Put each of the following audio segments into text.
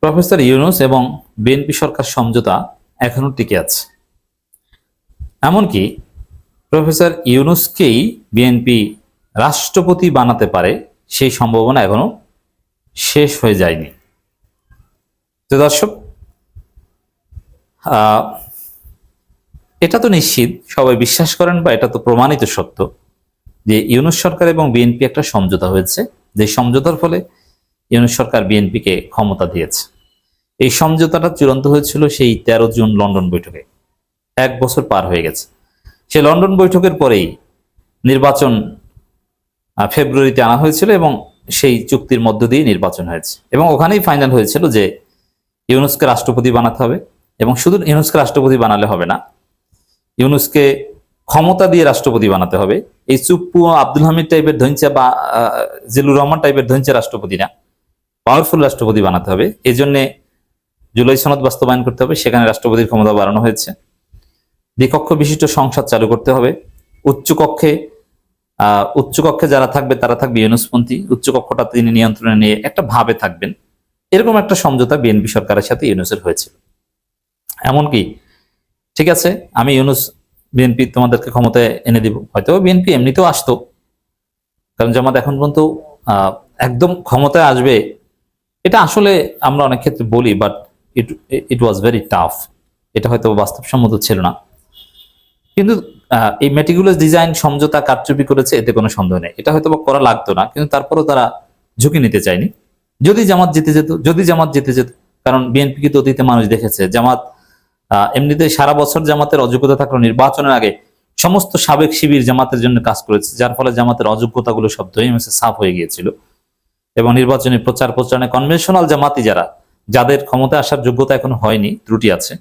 Professor Yunus এবং BNP সরকার সমঝোতা এখনো টিকে আছে। এমনকি প্রফেসর ইউনূসকেই বিএনপি রাষ্ট্রপতি বানাতে পারে সেই সম্ভাবনা এখনো শেষ হয়ে যায়নি। তো দর্শক, এটা তো নিশ্চিত সবাই বিশ্বাস করেন বা এটা তো প্রমাণিত সত্য যে ইউনূস সরকার এবং বিএনপি একটা সমঝোতা হয়েছে, যে সমঝোতার ফলে ইউনূস সরকার বিএনপিকে ক্ষমতা দিয়েছে। এই সমঝোতাটা চূড়ান্ত হয়েছিল সেই 13 জুন লন্ডন বৈঠকে। 1 বছর পার হয়ে গেছে। সেই লন্ডন বৈঠকের পরেই নির্বাচন ফেব্রুয়ারিতে আনা হয়েছিল এবং সেই চুক্তির মধ্য দিয়ে নির্বাচন হয়েছে এবং ওখানেই ফাইনাল হয়েছিল যে ইউনূসকে রাষ্ট্রপতি বানাতে হবে এবং শুধু ইউনূসকে রাষ্ট্রপতি বানালে হবে না, ইউনূসকে ক্ষমতা দিয়ে রাষ্ট্রপতি বানাতে হবে। এই চুপ্পু আব্দুল হামিদ টাইপের ধৈঞ্চা বা জিল্লুর রহমান টাইপের ধৈঞ্চা রাষ্ট্রপতি না, পাওয়ারফুল রাষ্ট্রপতি বানাতে হবে। এই জন্যে জুলাই সনদ বাস্তবায়ন করতে হবে, সেখানে রাষ্ট্রপতির ক্ষমতা বাড়ানো হয়েছে। দ্বিকক্ষ বিশিষ্ট সংসদ চালু করতে হবে। উচ্চকক্ষে যারা থাকবে তারা থাকবে ইউনূসপন্থী, উচ্চকক্ষটা তিনি নিয়ন্ত্রণে নিয়ে একটা ভাবে থাকবেন। এরকম একটা সমঝোতা বিএনপি সরকারের সাথে ইউনূসের হয়েছিল। এমনকি ঠিক আছে, আমি ইউনূস বিএনপি তোমাদেরকে ক্ষমতায় এনে দিব, হয়তো বিএনপি এমনিতেও আসতো, কারণ জামাত এখন পর্যন্ত একদম ক্ষমতায় আসবে এটা আসলে আমরা অনেক ক্ষেত্রে বলি, but it was very tough. এটা হয়তো বাস্তবসম্মত ছিল না, কিন্তু এই মেটিকুলাস ডিজাইন সমঝোতা কারচুপি করেছে এতে কোনো সন্দেহ নেই। এটা হয়তো করা লাগতো না, কিন্তু তারপরেও তারা ঝুঁকি নিতে চায়নি। যদি জামাত জিতে যেত, কারণ বিএনপিকে তো অতীতে মানুষ দেখেছে জামাত এমনিতে সারা বছর জামাতের অযোগ্যতা থাকলেও নির্বাচনের আগে সমস্ত সাবেক শিবির জামাতের জন্য কাজ করেছে, যার ফলে জামাতের অযোগ্যতাগুলো সব ধরে মেসে সাফ হয়ে গিয়েছিল এবং নির্বাচনী প্রচার প্রচারণে কনভেনশনাল জামাতি যাদের ক্ষমতায় আসার যোগ্যতা এখনো হয়নি, ত্রুটি আছে,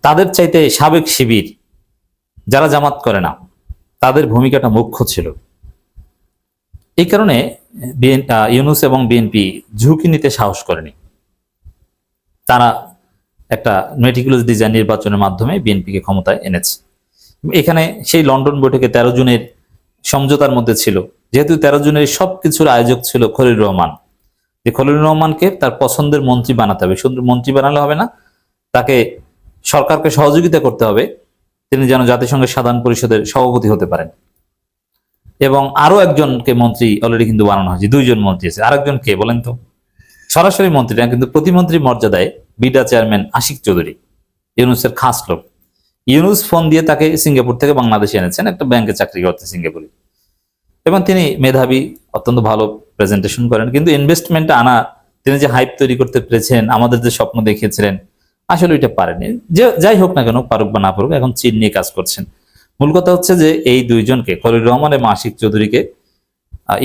তাদের চাইতে সাবেক শিবির যারা জামাত করে না তাদের ভূমিকাটা মুখ্য ছিল। এই কারণে ইউনূস এবং বিএনপি ঝুঁকি নিতে সাহস করেনি। তারা একটা মেটিকুলাস ডিজাইন নির্বাচনের মাধ্যমে বিএনপিকে ক্ষমতায় এনেছে। এখানে সেই লন্ডন বৈঠকে 13 জুনের সমঝোতার মধ্যে ছিল, যেহেতু 13 জুনের সবকিছুর আয়োজক ছিল খলিলুর রহমান, যে খলিলুর রহমানকে তার পছন্দের মন্ত্রী বানাতে হবে। শুধু মন্ত্রী বানালে হবে না, তাকে সরকারকে সহযোগিতা করতে হবে তিনি যেন জাতিসংঘের সাধারণ পরিষদের সভাপতি হতে পারেন। এবং আরো একজনকে মন্ত্রী অলরেডি কিন্তু বানানো হয়েছে, 2 জন মন্ত্রী আছে। আরেকজন কে বলেন তো? সরাসরি মন্ত্রী না, কিন্তু প্রতিমন্ত্রী মর্যাদায় বিডা চেয়ারম্যান আশিক চৌধুরী, ইউনূসের খাস লোক। ইউনূস ফোন দিয়ে তাকে সিঙ্গাপুর থেকে বাংলাদেশে এনেছেন, একটা ব্যাংকে চাকরি করতে সিঙ্গাপুরে, এবং তিনি মেধাবী, অত্যন্ত ভালো প্রেজেন্টেশন করেন। কিন্তু ইনভেস্টমেন্টে আনা, তিনি যে হাইপ তৈরি করতে পেরেছেন, আমাদের যে স্বপ্ন দেখিয়েছিলেন, আসলে ওইটা পারেনি। যে যাই হোক না কেন, পারুক বা না পারুক, এখন চীন নিয়ে কাজ করছেন। মূল কথা হচ্ছে যে এই 2 জনকে, খলিলুর রহমান এবং আশিক চৌধুরীকে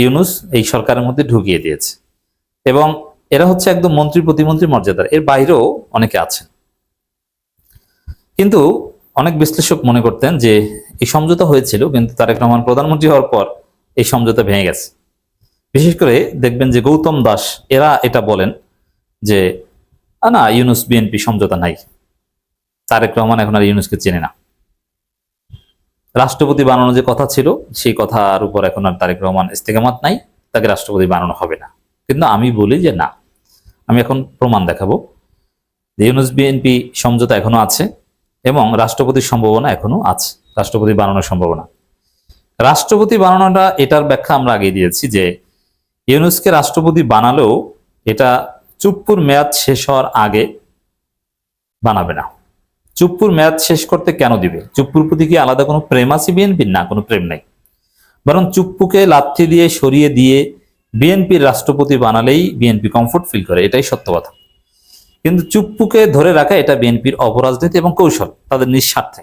ইউনূস এই সরকারের মধ্যে ঢুকিয়ে দিয়েছে এবং এরা হচ্ছে একদম মন্ত্রী প্রতিমন্ত্রী মর্যাদার, এর বাইরেও অনেকে আছেন। কিন্তু অনেক বিশ্লেষক মনে করতেন যে এই সমঝোতা হয়েছিল, কিন্তু তারেক রহমান প্রধানমন্ত্রী হওয়ার পর এই সমঝোতা ভেঙে গেছে। বিশেষ করে দেখবেন যে গৌতম দাস এরা এটা বলেন যে না, ইউনূস বিএনপি সমঝোতা নাই, তারেক রহমান এখন আর ইউনূসকে চেনে না, রাষ্ট্রপতি বানানো যে কথা ছিল সেই কথার উপর এখন আর তারেক রহমান ইস্তেকামাত নাই, তাকে রাষ্ট্রপতি বানানো হবে না। কিন্তু আমি বলি যে না, আমি এখন প্রমাণ দেখাবো যে ইউনূস বিএনপি সমঝোতা এখনো আছে এবং রাষ্ট্রপতির সম্ভাবনা এখনো আছে, রাষ্ট্রপতি বানানোর সম্ভাবনা। রাষ্ট্রপতি বানানোটা, এটার ব্যাখ্যা আমরা আগে দিয়েছি যে ইউনূসকে রাষ্ট্রপতি বানালেও এটা চুপ্পুর মেয়াদ শেষ হওয়ার আগে বানাবে না। চুপ্পুর মেয়াদ শেষ করতে কেন দিবে? চুপ্পুর প্রতি কি আলাদা কোনো প্রেম আছে বিএনপির? না, কোনো প্রেম নাই। বরং চুপ্পুকে লাথি দিয়ে সরিয়ে দিয়ে বিএনপির রাষ্ট্রপতি বানালেই বিএনপি কমফোর্ট ফিল করে, এটাই সত্য কথা। কিন্তু চুপ্পুকে ধরে রাখা এটা বিএনপির অপরাজনীতি এবং কৌশল, তাদের নিঃস্বার্থে।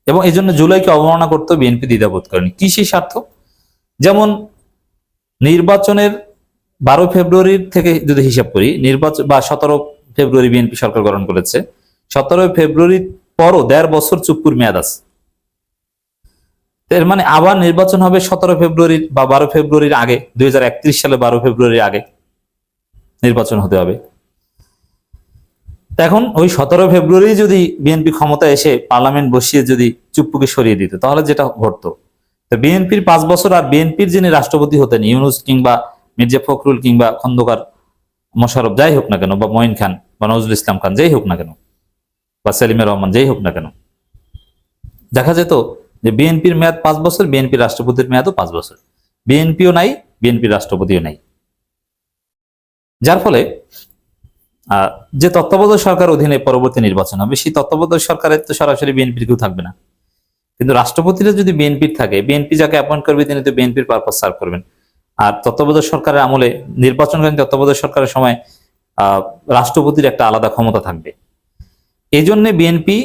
এবং এই জন্য জুলাইকে অবমাননা করতেও বিএনপি দ্বিধাবোধ করেনি। কি সেই স্বার্থ? যেমন নির্বাচনের 12 ফেব্রুয়ারির থেকে যদি হিসাব করি, নির্বাচন বা 17 ফেব্রুয়ারি বিএনপি সরকার গঠন করেছে, 17 ফেব্রুয়ারির পরও 1.5 বছর চুপ্পুর মেয়াদ আছে। এর মানে আবার নির্বাচন হবে 17 ফেব্রুয়ারির বা 12 ফেব্রুয়ারির আগে, 2031 সালে 12 ফেব্রুয়ারির আগে নির্বাচন হতে হবে। এখন ওই 17 ফেব্রুয়ারি যদি বিএনপি ক্ষমতা এসে পার্লামেন্ট বসিয়ে যদি চুপ্পুকে সরিয়ে দিত, তাহলে যেটা ঘটতো, বিএনপির 5 বছর আর বিএনপির যিনি রাষ্ট্রপতি হতেন, ইউনূস কিংবা মির্জা ফখরুল কিংবা খন্দকার মোশাররফ যাই হোক না কেন, বা মঈন খান বা নজরুল ইসলাম খান যেই হোক না কেন, বা সেলিমুর রহমান যেই হোক না কেন, দেখা যেত যে বিএনপির মেয়াদ 5 বছর, বিএনপির রাষ্ট্রপতির মেয়াদও 5 বছর, বিএনপিও নাই, বিএনপির রাষ্ট্রপতিও নাই। যার ফলে যে তত্ত্বাবধায়ক সরকার অধীনে পরবর্তী নির্বাচন হবে, সেই তত্ত্বাবধায়ক সরকারের তো সরাসরি বিএনপির কেউ থাকবে না, কিন্তু রাষ্ট্রপতিরা যদি বিএনপির থাকে, বিএনপি যাকে অ্যাপয়েন্ট করবে তিনি তো বিএনপির পারপাস সার্ভ করবেন। আর তত্ত্বাবধায়ক সরকারের আমলে, নির্বাচনকালীন তত্ত্বাবধায়ক সরকারের সময় রাষ্ট্রপতির একটা আলাদা ক্ষমতা থাকবে। এই জন্য বিএনপি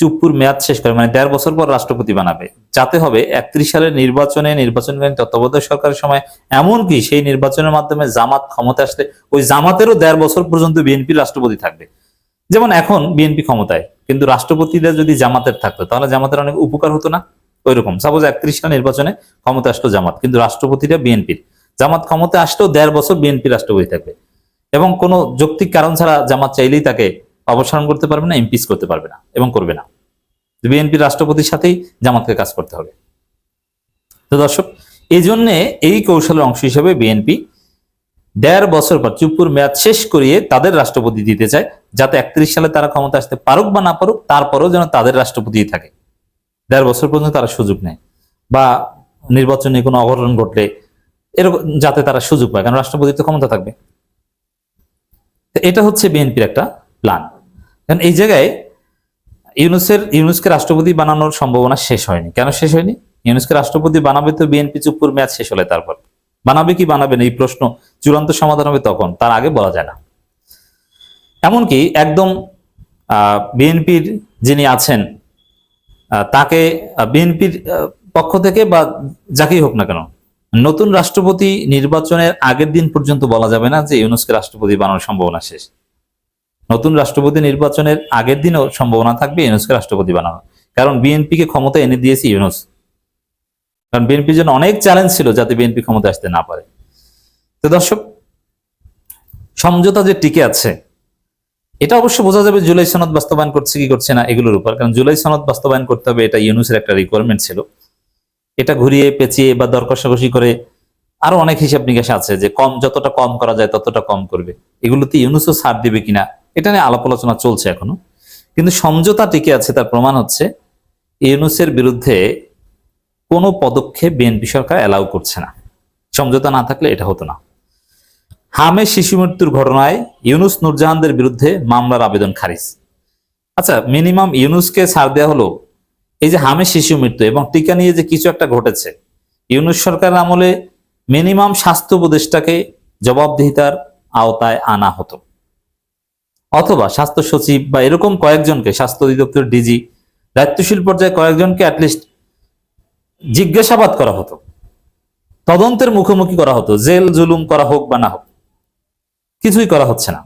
চুপ্পুর মেয়াদ শেষ করে, মানে 1.5 বছর পর রাষ্ট্রপতি বানাবে, যাতে হবে 31 সালের নির্বাচনকালীন তত্ত্বাবধায়ক সরকারের সময়, এমনকি সেই নির্বাচনের মাধ্যমে জামাত ক্ষমতা আসলে ওই জামাতেরও 1.5 বছর পর্যন্ত বিএনপির রাষ্ট্রপতি থাকবে। যেমন এখন বিএনপি ক্ষমতায়, কিন্তু রাষ্ট্রপতিরা যদি জামাতের থাকতো তাহলে জামাতের অনেক উপকার হতো না? ওইরকম সাপোজ 31 সাল নির্বাচনে ক্ষমতা আসলো জামাত, কিন্তু রাষ্ট্রপতিরা বিএনপির, জামাত ক্ষমতা আসলেও 1.5 বছর বিএনপি রাষ্ট্রপতি থাকবে, এবং কোনো যৌক্তিক কারণ ছাড়া জামাত চাইলেই তাকে অপসারণ করতে পারবে না, ইমপিচ করতে পারবে না, এবং করবে না। বিএনপির রাষ্ট্রপতির সাথেই জামাতকে কাজ করতে হবে। তো দর্শক, এই জন্যে এই কৌশলের অংশ হিসেবে বিএনপি 1.5 বছর পর চুপ্পুর মেয়াদ শেষ করিয়ে তাদের রাষ্ট্রপতি দিতে চায়, যাতে 31 সালে তারা ক্ষমতা আসতে পারুক বা না পারুক, তারপরেও যেন তাদের রাষ্ট্রপতি থাকে। 1.5 বছর পর্যন্ত তারা সুযোগ নেয়, বা নির্বাচনে কোনো অঘটন ঘটলে এরকম যাতে তারা সুযোগ পায়, কারণ রাষ্ট্রপতি তো ক্ষমতা থাকবে। এটা হচ্ছে বিএনপির একটা প্ল্যান। কারণ এই জায়গায় ইউনূসকে রাষ্ট্রপতি বানানোর সম্ভাবনা শেষ হয়নি। কেন শেষ হয়নি? ইউনূসকে রাষ্ট্রপতি বানাবে তো বিএনপি চুপ্পুর মেয়াদ শেষ হলে, তারপর বানাবে কি বানাবে না এই প্রশ্ন চূড়ান্ত সমাধান হবে তখন, তার আগে বলা যায় না। এমনকি একদম বিএনপির যিনি আছেন তাকে বিএনপির পক্ষ থেকে বা যাকেই হোক না কেন, নতুন রাষ্ট্রপতি নির্বাচনের আগের দিন পর্যন্ত বলা যাবে না যে ইউনূসকে রাষ্ট্রপতি বানানোর সম্ভাবনা শেষ। নতুন রাষ্ট্রপতি নির্বাচনের আগের দিনও সম্ভাবনা থাকবে ইউনূসকে রাষ্ট্রপতি বানানো, কারণ বিএনপিকে ক্ষমতা এনে দিয়েছে ইউনূস। কারণ বিএনপির জন্য অনেক চ্যালেঞ্জ ছিল যাতে বিএনপি ক্ষমতা আসতে না পারে। তো দর্শক, সমঝোতা যে টিকে আছে এটা অবশ্য বোঝা যাবে জুলাই সনদ বাস্তবায়ন করছে কি করছে না এগুলোর উপর, কারণ জুলাই সনদ বাস্তবায়ন করতে হবে, এটা ইউনূসের একটা রিকোয়ারমেন্ট ছিল। এটা ঘুরিয়ে পেঁচিয়ে বা দর কষাকষি করে আরো অনেক হিসাব নিকাশ আছে যে যতটা কম করা যায় ততটা কম করবে, এগুলোতে ইউনূসও ছাড় দিবে কিনা এটা নিয়ে আলাপ আলোচনা চলছে এখনো। কিন্তু সমঝোতা টিকে আছে, তার প্রমাণ হচ্ছে ইউনূসের বিরুদ্ধে কোনো পদক্ষেপ বিএনপি সরকার অ্যালাউ করছে না। সমঝোতা না থাকলে এটা হতো না। হামে শিশু মৃত্যুর ঘটনায় ইউনূস নূরজাহানদের বিরুদ্ধে মামলার আবেদন খারিজ। আচ্ছা, মিনিমাম ইউনূসকে ছাড় দেওয়া হলো, এই যে হামে শিশু মৃত্যু এবং টিকা নিয়ে যে কিছু একটা ঘটেছে, ইউনূস সরকারের আমলে মিনিমাম স্বাস্থ্য উপদেষ্টাকে জবাবদিহিতার আওতায় আনা হতো, অথবা স্বাস্থ্য সচিব বা এরকম কয়েকজনকে, স্বাস্থ্য অধিদপ্তর ডিজি দায়িত্বশীল পর্যায়ে কয়েকজনকে অ্যাটলিস্ট জিজ্ঞাসাবাদ করা হতো, তদন্তের মুখোমুখি করা হতো, জেল জুলুম করা হোক বা না হোক, কিছুই করা হচ্ছে না।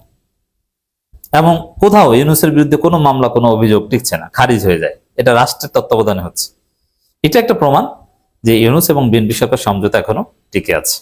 এবং কোথাও ইউনূসের বিরুদ্ধে কোনো মামলা, কোনো অভিযোগ টিকছে না, খারিজ হয়ে যায়। এটা রাষ্ট্রের তত্ত্বাবধানে হচ্ছে। এটা একটা প্রমাণ যে ইউনূস এবং বিএনপি সরকার সমঝোতা এখনো টিকে আছে।